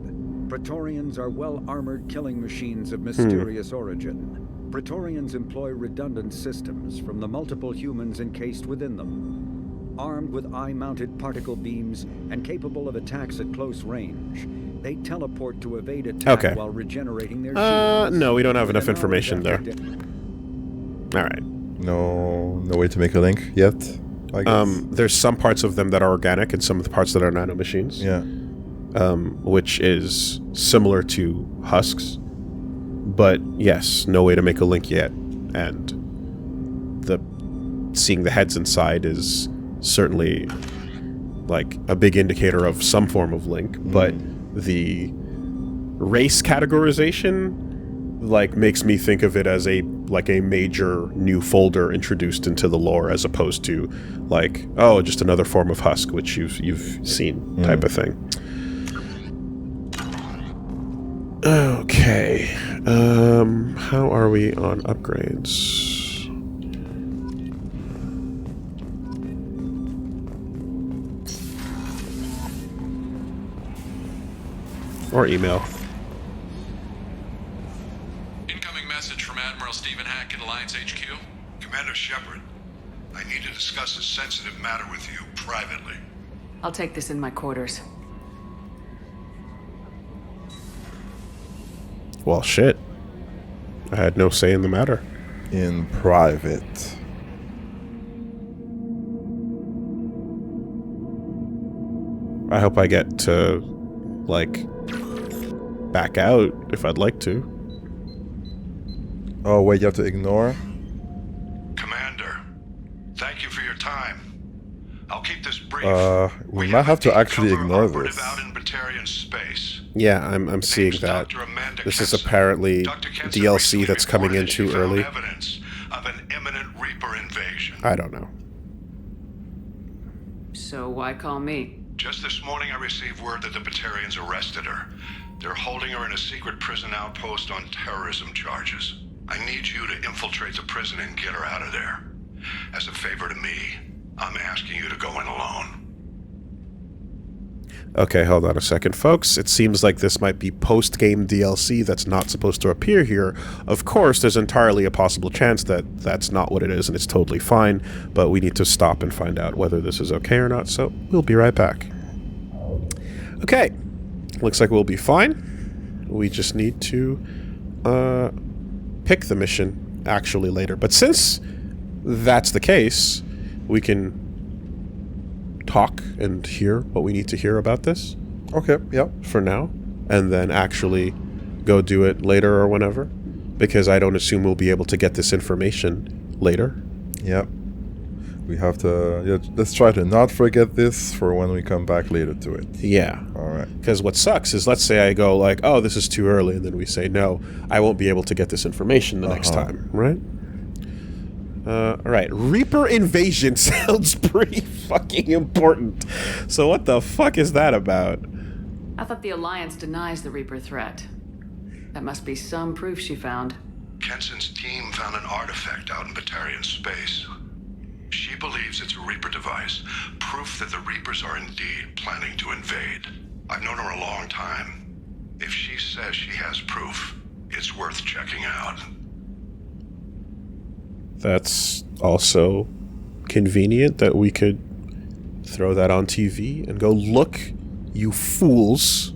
Speaker 11: Praetorians are well-armored killing machines of mysterious origin. Praetorians employ redundant systems from the multiple humans encased within them. Armed with eye-mounted particle beams and capable of attacks at close range, they teleport to evade attack while regenerating their shields.
Speaker 4: No, we don't have enough information there. Alright.
Speaker 3: No way to make a link yet, I guess.
Speaker 4: There's some parts of them that are organic and some of the parts that are nanomachines.
Speaker 3: Yeah.
Speaker 4: Which is similar to Husks. But yes, no way to make a link yet, and seeing the heads inside is certainly like a big indicator of some form of link. But the race categorization makes me think of it as a major new folder introduced into the lore, as opposed to just another form of Husk, which you've seen type of thing. Okay, how are we on upgrades? Or email.
Speaker 6: Incoming message from Admiral Stephen Hackett, Alliance HQ.
Speaker 12: Commander Shepard, I need to discuss a sensitive matter with you privately.
Speaker 1: I'll take this in my quarters.
Speaker 4: Well, shit. I had no say in the matter.
Speaker 3: In private.
Speaker 4: I hope I get to, back out if I'd like to.
Speaker 3: Oh, wait, you have to ignore?
Speaker 12: Commander, thank you for your time. I'll keep this brief.
Speaker 3: We might have to actually ignore this.
Speaker 12: Out in Batarian space.
Speaker 4: Yeah, I'm seeing that. This is apparently DLC that's coming in too early.
Speaker 12: Evidence of an imminent Reaper invasion.
Speaker 4: I don't know.
Speaker 1: So why call me?
Speaker 12: Just this morning I received word that the Batarians arrested her. They're holding her in a secret prison outpost on terrorism charges. I need you to infiltrate the prison and get her out of there. As a favor to me, I'm asking you to go in alone.
Speaker 4: Okay, hold on a second, folks. It seems like this might be post-game DLC that's not supposed to appear here. Of course, there's entirely a possible chance that that's not what it is, and it's totally fine, but we need to stop and find out whether this is okay or not, so we'll be right back. Okay, looks like we'll be fine. We just need to pick the mission actually later. But since that's the case, we can talk and hear what we need to hear about this.
Speaker 3: Okay, yep.
Speaker 4: For now. And then actually go do it later or whenever. Because I don't assume we'll be able to get this information later.
Speaker 3: Yep. We have to... Yeah, let's try to not forget this for when we come back later to it.
Speaker 4: Yeah.
Speaker 3: Alright.
Speaker 4: Because what sucks is, let's say I go oh, this is too early, and then we say, no, I won't be able to get this information the next time, right? Alright, Reaper invasion sounds pretty fucking important. So what the fuck is that about?
Speaker 1: I thought the Alliance denies the Reaper threat. That must be some proof she found.
Speaker 12: Kenson's team found an artifact out in Batarian space. She believes it's a Reaper device, proof that the Reapers are indeed planning to invade. I've known her a long time. If she says she has proof, it's worth checking out.
Speaker 4: That's also convenient that we could throw that on TV and go, look, you fools.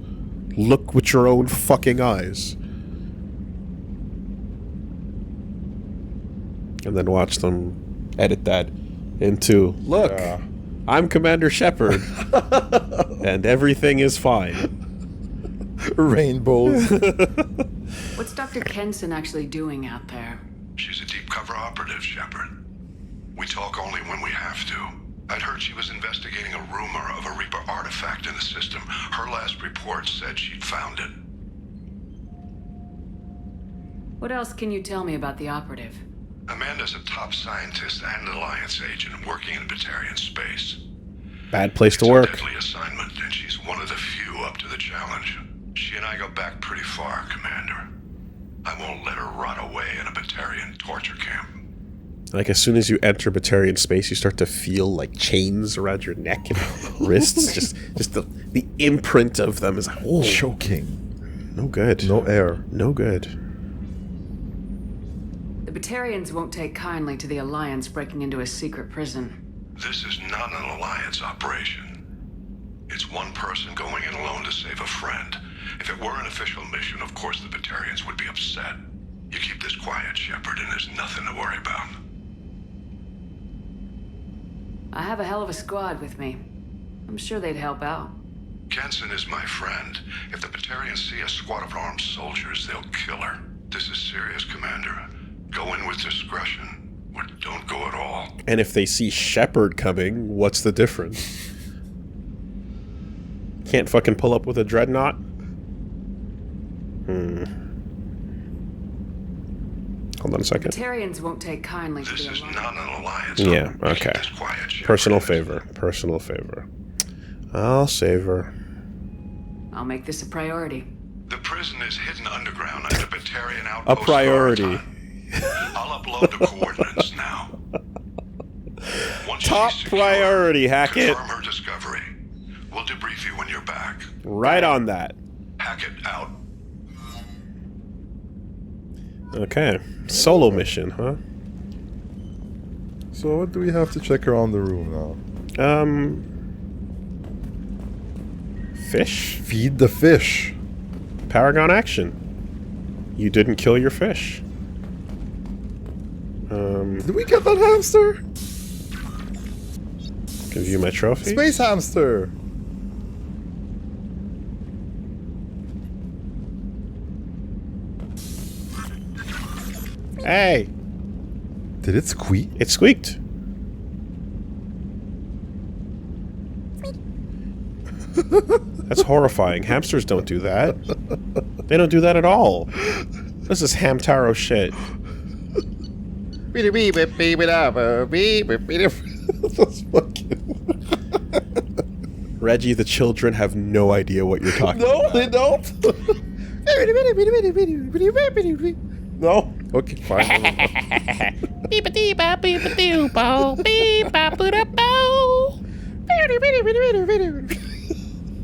Speaker 4: Look with your own fucking eyes. And then watch them edit that into, look, I'm Commander Shepard. And everything is fine.
Speaker 3: Rainbows.
Speaker 1: What's Dr. Kenson actually doing out there?
Speaker 12: She's a deep cover operative, Shepard. We talk only when we have to. I'd heard she was investigating a rumor of a Reaper artifact in the system. Her last report said she'd found it.
Speaker 1: What else can you tell me about the operative?
Speaker 12: Amanda's a top scientist and Alliance agent working in Batarian space.
Speaker 4: Bad place to work.
Speaker 12: It's a deadly assignment, and she's one of the few up to the challenge. She and I go back pretty far, Commander. I won't let her rot away in a Batarian torture camp.
Speaker 4: Like, as soon as you enter Batarian space, you start to feel, like, chains around your neck and wrists. Just the imprint of them is like, oh.
Speaker 3: Choking.
Speaker 4: No good.
Speaker 3: No air.
Speaker 4: No good.
Speaker 1: The Batarians won't take kindly to the Alliance breaking into a secret prison.
Speaker 12: This is not an Alliance operation. It's one person going in alone to save a friend. If it were an official mission, of course the Batarians would be upset. You keep this quiet, Shepard, and there's nothing to worry about.
Speaker 1: I have a hell of a squad with me. I'm sure they'd help out.
Speaker 12: Kenson is my friend. If the Batarians see a squad of armed soldiers, they'll kill her. This is serious, Commander. Go in with discretion, or don't go at all.
Speaker 4: And if they see Shepard coming, what's the difference? Can't fucking pull up with a dreadnought? Hold on a second.
Speaker 1: Batarians won't take kindly to the Alliance.
Speaker 12: This is not an Alliance.
Speaker 4: Yeah, okay. Personal favor. Personal favor. I'll save her.
Speaker 1: I'll make this a priority.
Speaker 12: The prison is hidden underground under Batarian
Speaker 4: A
Speaker 12: outpost.
Speaker 4: priority.
Speaker 12: I'll upload the coordinates now. Once
Speaker 4: Top
Speaker 12: she's secure,
Speaker 4: priority, Hackett.
Speaker 12: confirm her discovery. We'll debrief you when you're back.
Speaker 4: Right on that.
Speaker 12: Hackett out.
Speaker 4: Okay. Solo mission, huh?
Speaker 3: So what do we have to check around the room now?
Speaker 4: Fish?
Speaker 3: Feed the fish.
Speaker 4: Paragon action. You didn't kill your fish.
Speaker 3: Did we get that hamster?
Speaker 4: Can view my trophy.
Speaker 3: Space hamster.
Speaker 4: Hey!
Speaker 3: Did it squeak?
Speaker 4: It squeaked. That's horrifying. Hamsters don't do that. They don't do that at all. This is Hamtaro shit.
Speaker 3: That's fucking...
Speaker 4: Reggie, the children have no idea what you're talking about.
Speaker 3: No, they don't. No? Okay, fine.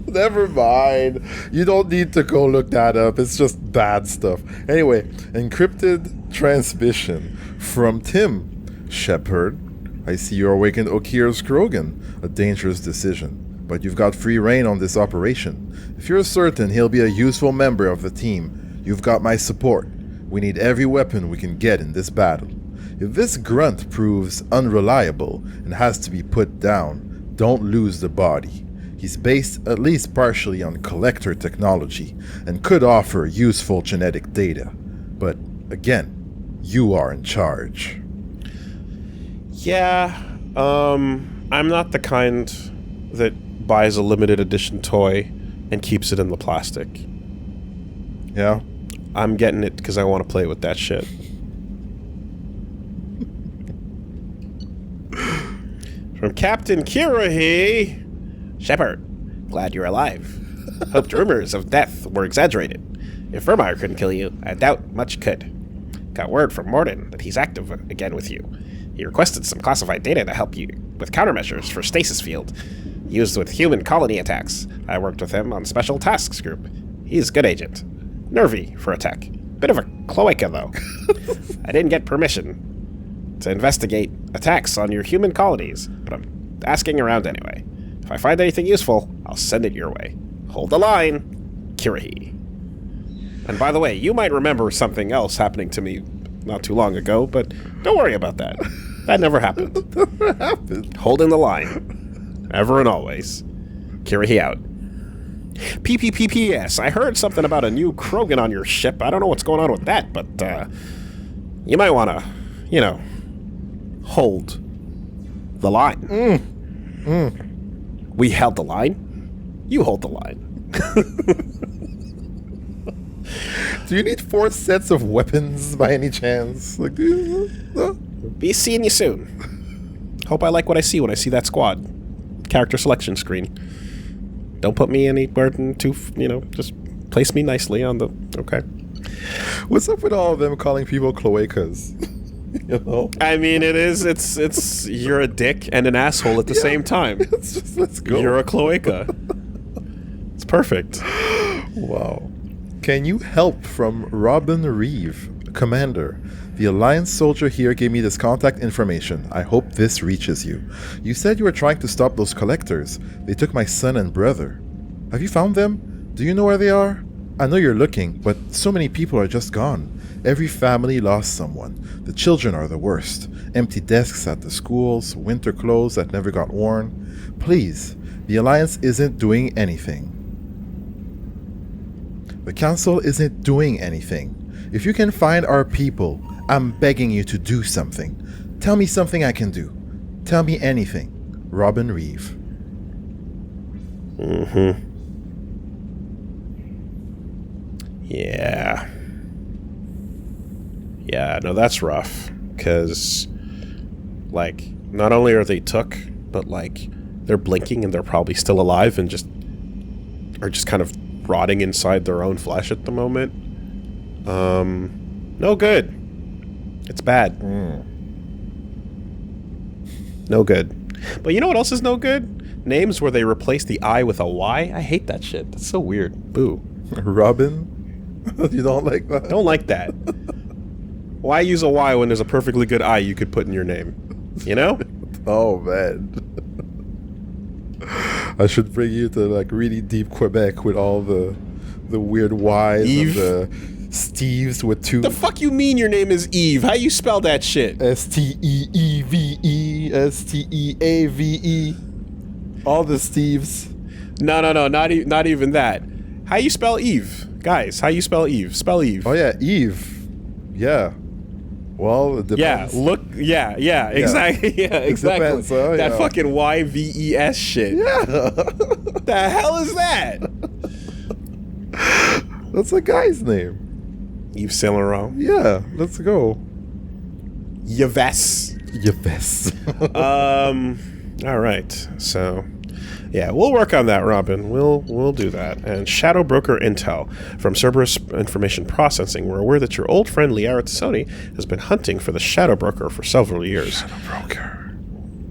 Speaker 3: Never mind. You don't need to go look that up. It's just bad stuff. Anyway, encrypted transmission from Tim. Shepard, I see you awakened Okir's Krogan. A dangerous decision. But you've got free reign on this operation. If you're certain he'll be a useful member of the team, you've got my support. We need every weapon we can get in this battle. If this grunt proves unreliable and has to be put down, don't lose the body. He's based at least partially on collector technology and could offer useful genetic data. But again, you are in charge.
Speaker 4: Yeah, I'm not the kind that buys a limited edition toy and keeps it in the plastic.
Speaker 3: Yeah?
Speaker 4: I'm getting it because I want to play with that shit. From Captain Kirahi. Shepard, glad you're alive. Hoped rumors of death were exaggerated. If Vermeer couldn't kill you, I doubt much could. Got word from Morden that he's active again with you. He requested some classified data to help you with countermeasures for stasis field, used with human colony attacks. I worked with him on special tasks group. He's a good agent. Nervy for a tech. Bit of a cloaca, though. I didn't get permission to investigate attacks on your human colonies, but I'm asking around anyway. If I find anything useful, I'll send it your way. Hold the line, Kirahi. And by the way, you might remember something else happening to me not too long ago, but don't worry about that. That never happened.
Speaker 3: That never happened.
Speaker 4: Holding the line. Ever and always. Kirahi out. PPPPS, I heard something about a new Krogan on your ship. I don't know what's going on with that, but, you might want to, you know, hold the line. We held the line. You hold the line.
Speaker 3: Do you need 4 sets of weapons by any chance? Like,
Speaker 4: Be seeing you soon. Hope I like what I see when I see that squad. Character selection screen. Don't put me anywhere too, you know, just place me nicely on the... Okay.
Speaker 3: What's up with all of them calling people cloacas? You know?
Speaker 4: I mean, it's you're a dick and an asshole at the same time.
Speaker 3: Let's go.
Speaker 4: You're a cloaca. It's perfect.
Speaker 3: Wow. Can you help from Robin Reeve, Commander? The Alliance soldier here gave me this contact information. I hope this reaches you. You said you were trying to stop those collectors. They took my son and brother. Have you found them? Do you know where they are? I know you're looking, but so many people are just gone. Every family lost someone. The children are the worst. Empty desks at the schools, winter clothes that never got worn. Please, the Alliance isn't doing anything. The Council isn't doing anything. If you can find our people, I'm begging you to do something. Tell me something I can do. Tell me anything. Robin Reeve.
Speaker 4: Yeah. Yeah, no, that's rough. Because, like, not only are they took, but, like, they're blinking and they're probably still alive and just are just kind of rotting inside their own flesh at the moment. No good. It's bad. No good. But you know what else is no good? Names where they replace the I with a Y. I hate that shit. That's so weird. Boo.
Speaker 3: Robin? You don't like that?
Speaker 4: Don't like that. Why use a Y when there's a perfectly good I you could put in your name? You know?
Speaker 3: Oh, man. I should bring you to, like, really deep Quebec with all the weird Y's
Speaker 4: Eve?
Speaker 3: and the Steves with 2...
Speaker 4: The fuck you mean your name is Eve? How you spell that shit?
Speaker 3: Steeve, Steave. All the Steves.
Speaker 4: No, not even that. How you spell Eve? Guys, how you spell Eve? Spell Eve.
Speaker 3: Oh, yeah, Eve. Yeah. Well, it depends.
Speaker 4: Yeah, exactly. Yeah, exactly.
Speaker 3: Depends, huh?
Speaker 4: That
Speaker 3: Yeah.
Speaker 4: fucking YVES shit.
Speaker 3: Yeah.
Speaker 4: The hell is that?
Speaker 3: That's a guy's name.
Speaker 4: Yves Saint Laurent.
Speaker 3: Yeah, let's go.
Speaker 4: Yves. All right. So, yeah, we'll work on that, Robin. We'll do that. And Shadow Broker Intel from Cerberus Information Processing. We're aware that your old friend Liara Tassoni has been hunting for the Shadow Broker for several years.
Speaker 3: Shadow Broker.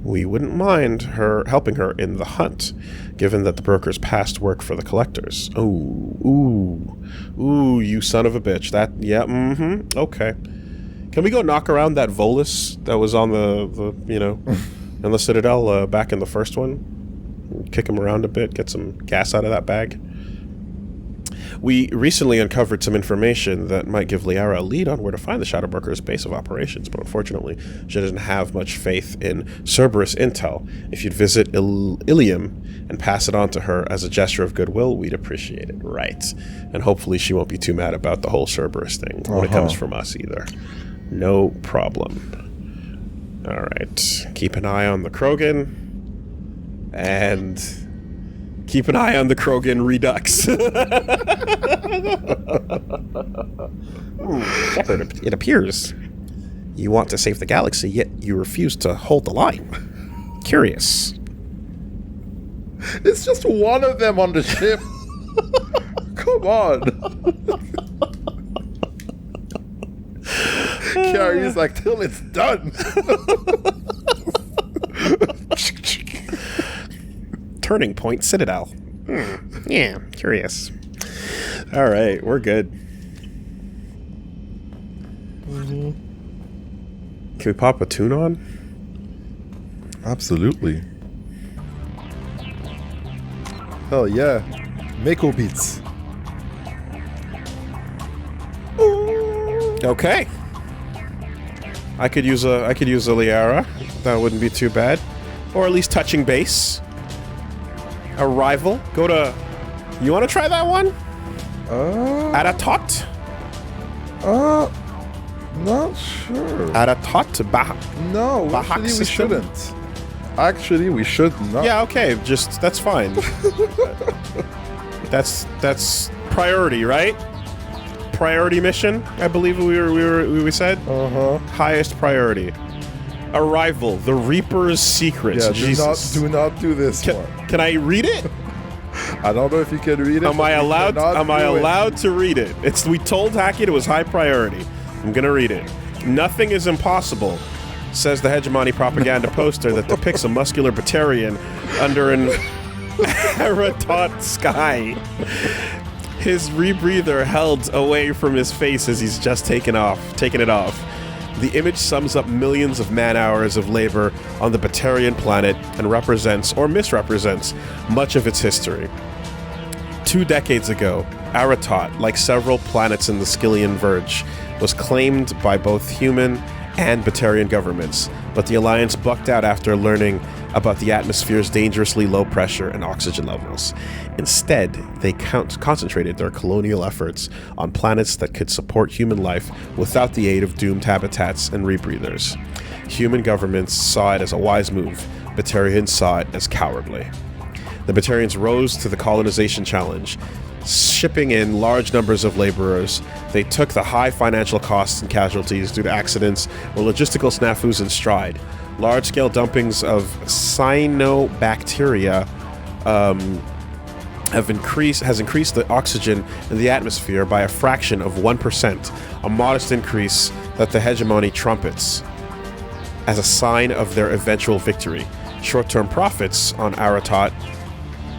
Speaker 4: We wouldn't mind her helping her in the hunt, given that the broker's past work for the collectors. Ooh, you son of a bitch. Okay. Can we go knock around that Volus that was on the you know, in the Citadel back in the first one? Kick him around a bit, get some gas out of that bag. We recently uncovered some information that might give Liara a lead on where to find the Shadow Broker's base of operations, but unfortunately, she doesn't have much faith in Cerberus intel. If you'd visit Ilium and pass it on to her as a gesture of goodwill, we'd appreciate it, right? And hopefully she won't be too mad about the whole Cerberus thing when it comes from us either. No problem. Alright, keep an eye on the Krogan. And keep an eye on the Krogan Redux. Shepard, it appears you want to save the galaxy, yet you refuse to hold the line. Curious.
Speaker 3: It's just one of them on the ship. Come on. Carrie's like, till it's done.
Speaker 4: Turning Point Citadel. Yeah, curious. All right, we're good. Can we pop a tune on?
Speaker 3: Absolutely. Hell yeah. Mako beats.
Speaker 4: Okay. I could use a Liara. That wouldn't be too bad. Or at least touching base. Arrival. Go to... You want to try that one? Aratot?
Speaker 3: Not sure.
Speaker 4: Aratot?
Speaker 3: No,
Speaker 4: Bahak
Speaker 3: actually we
Speaker 4: system?
Speaker 3: shouldn't. Actually, we should not.
Speaker 4: Yeah, okay. Just... That's fine. That's priority, right? Priority mission, I believe we said. Highest priority. Arrival, the Reaper's secret.
Speaker 3: Yeah,
Speaker 4: Jesus.
Speaker 3: do not do this one.
Speaker 4: Can I read it?
Speaker 3: I don't know if you can read it.
Speaker 4: Am I allowed to read it? We told Hackett it was high priority. I'm gonna read it. Nothing is impossible, says the hegemony propaganda poster that depicts a muscular Batarian under an Aratot sky. His rebreather held away from his face as he's just taken it off. The image sums up millions of man-hours of labor on the Batarian planet and represents, or misrepresents, much of its history. 2 decades ago, Aratot, like several planets in the Skyllian Verge, was claimed by both human and Batarian governments, but the Alliance bucked out after learning about the atmosphere's dangerously low pressure and oxygen levels. Instead, they concentrated their colonial efforts on planets that could support human life without the aid of doomed habitats and rebreathers. Human governments saw it as a wise move. Batarians saw it as cowardly. The Batarians rose to the colonization challenge, shipping in large numbers of laborers. They took the high financial costs and casualties due to accidents or logistical snafus in stride. Large-scale dumpings of cyanobacteria has increased the oxygen in the atmosphere by a fraction of 1%, a modest increase that the hegemony trumpets as a sign of their eventual victory. Short-term profits on Aratot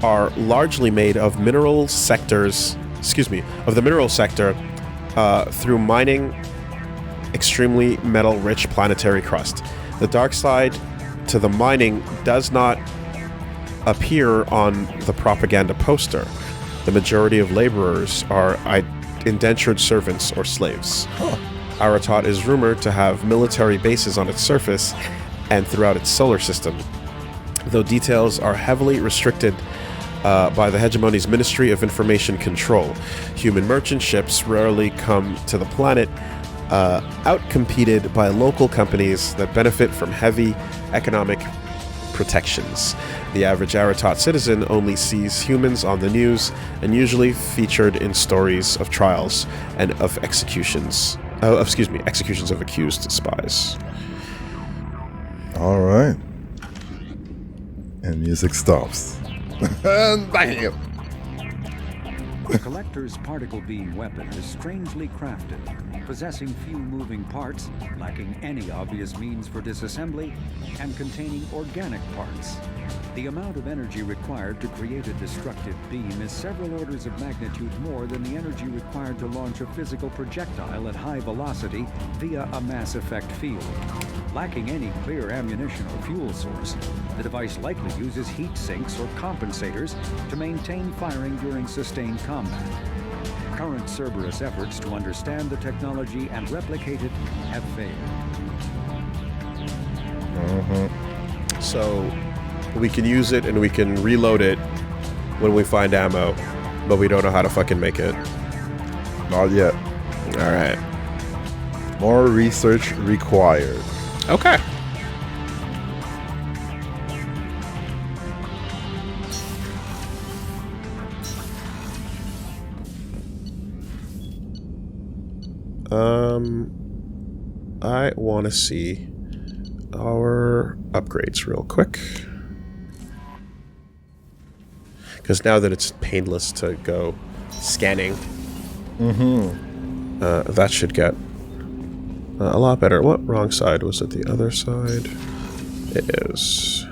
Speaker 4: are largely made of the mineral sector through mining extremely metal-rich planetary crust. The dark side to the mining does not appear on the propaganda poster. The majority of laborers are indentured servants or slaves. Aratot is rumored to have military bases on its surface and throughout its solar system, though details are heavily restricted by the hegemony's Ministry of Information Control. Human merchant ships rarely come to the planet, outcompeted by local companies that benefit from heavy economic protections. The average Aratot citizen only sees humans on the news and usually featured in stories of trials and of executions of accused spies.
Speaker 3: All right. And music stops. And bam!
Speaker 11: The Collector's particle beam weapon is strangely crafted, possessing few moving parts, lacking any obvious means for disassembly, and containing organic parts. The amount of energy required to create a destructive beam is several orders of magnitude more than the energy required to launch a physical projectile at high velocity via a mass effect field. Lacking any clear ammunition or fuel source, the device likely uses heat sinks or compensators to maintain firing during sustained combat. Current Cerberus efforts to understand the technology and replicate it have failed.
Speaker 4: So we can use it and we can reload it when we find ammo, but we don't know how to fucking make it.
Speaker 3: Not yet.
Speaker 4: All right.
Speaker 3: More research required.
Speaker 4: Okay. I want to see our upgrades real quick. Because now that it's painless to go scanning, that should get a lot better. What? Wrong side. Was it the other side? It is.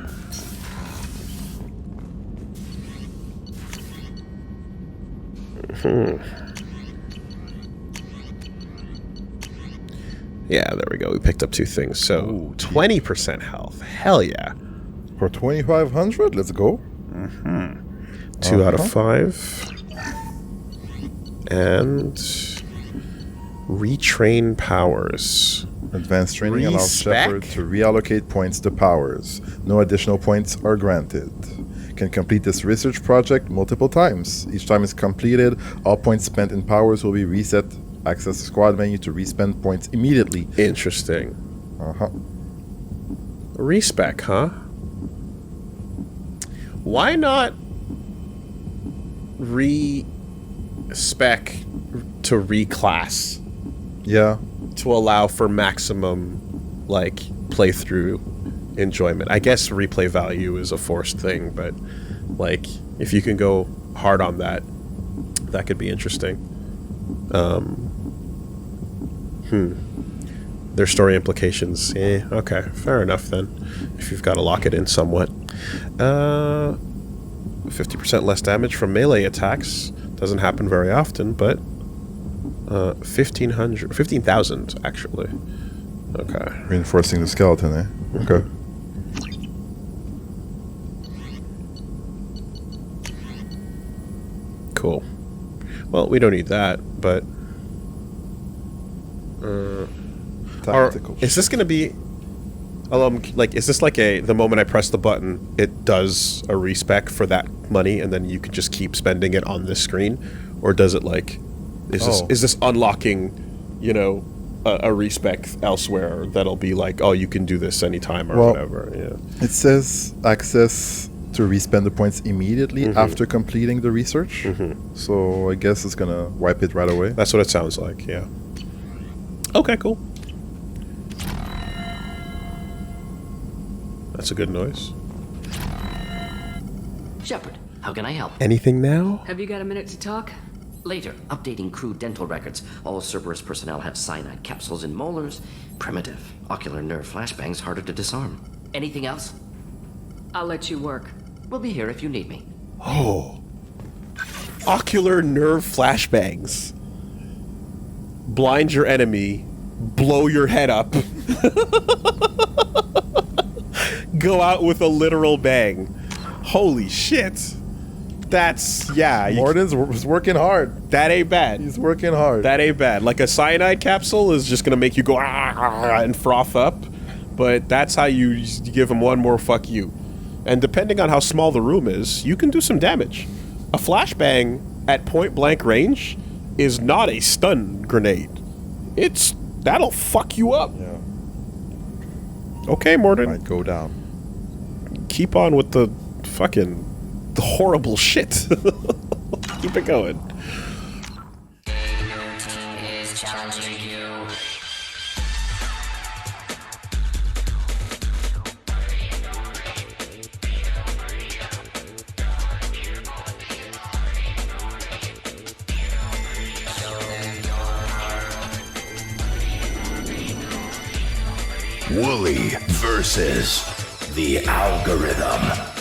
Speaker 4: Yeah, there we go. We picked up 2 things. So, 20% health. Hell yeah.
Speaker 3: For 2,500, let's go.
Speaker 4: 2 out of 5. And retrain powers.
Speaker 3: Advanced training allows
Speaker 4: Respec?
Speaker 3: Shepard to reallocate points to powers. No additional points are granted. Can complete this research project multiple times. Each time it's completed, all points spent in powers will be reset. Access the squad menu to respend points immediately.
Speaker 4: Interesting. Respec, huh? Why not respec to reclass?
Speaker 3: Yeah.
Speaker 4: To allow for maximum, like, playthrough enjoyment. I guess replay value is a forced thing, but, like, if you can go hard on that, that could be interesting. There's story implications. Okay, fair enough then. If you've got to lock it in somewhat. 50% less damage from melee attacks. Doesn't happen very often, but 15,000 actually. Okay.
Speaker 3: Reinforcing the skeleton, eh? Okay.
Speaker 4: Cool. Well, we don't need that, but is this going to be like, is this like the moment I press the button, it does a respec for that money, and then you can just keep spending it on this screen, or does it like, is this unlocking, you know, a respec elsewhere that'll be like, oh, you can do this anytime or whatever? Yeah.
Speaker 3: It says access to respend the points immediately after completing the research. So I guess it's gonna wipe it right away.
Speaker 4: That's what it sounds like. Yeah. Okay. Cool. That's a good noise.
Speaker 13: Shepard, how can I help?
Speaker 4: Anything now?
Speaker 1: Have you got a minute to talk?
Speaker 13: Later, updating crew dental records. All Cerberus personnel have cyanide capsules in molars. Primitive. Ocular nerve flashbangs harder to disarm. Anything else?
Speaker 1: I'll let you work.
Speaker 13: We'll be here if you need me.
Speaker 4: Oh. Ocular nerve flashbangs. Blind your enemy. Blow your head up. Go out with a literal bang. Holy shit. That's, yeah.
Speaker 3: Morden's was working hard.
Speaker 4: That ain't bad.
Speaker 3: He's working hard.
Speaker 4: That ain't bad. Like a cyanide capsule is just gonna make you go and froth up. But that's how you give him one more fuck you. And depending on how small the room is, you can do some damage. A flashbang at point blank range is not a stun grenade. That'll fuck you up.
Speaker 3: Yeah.
Speaker 4: Okay, Morden.
Speaker 3: Might go down.
Speaker 4: Keep on with the fucking horrible shit. Keep it going.
Speaker 2: Is challenging you.
Speaker 7: WoolieVersus the algorithm.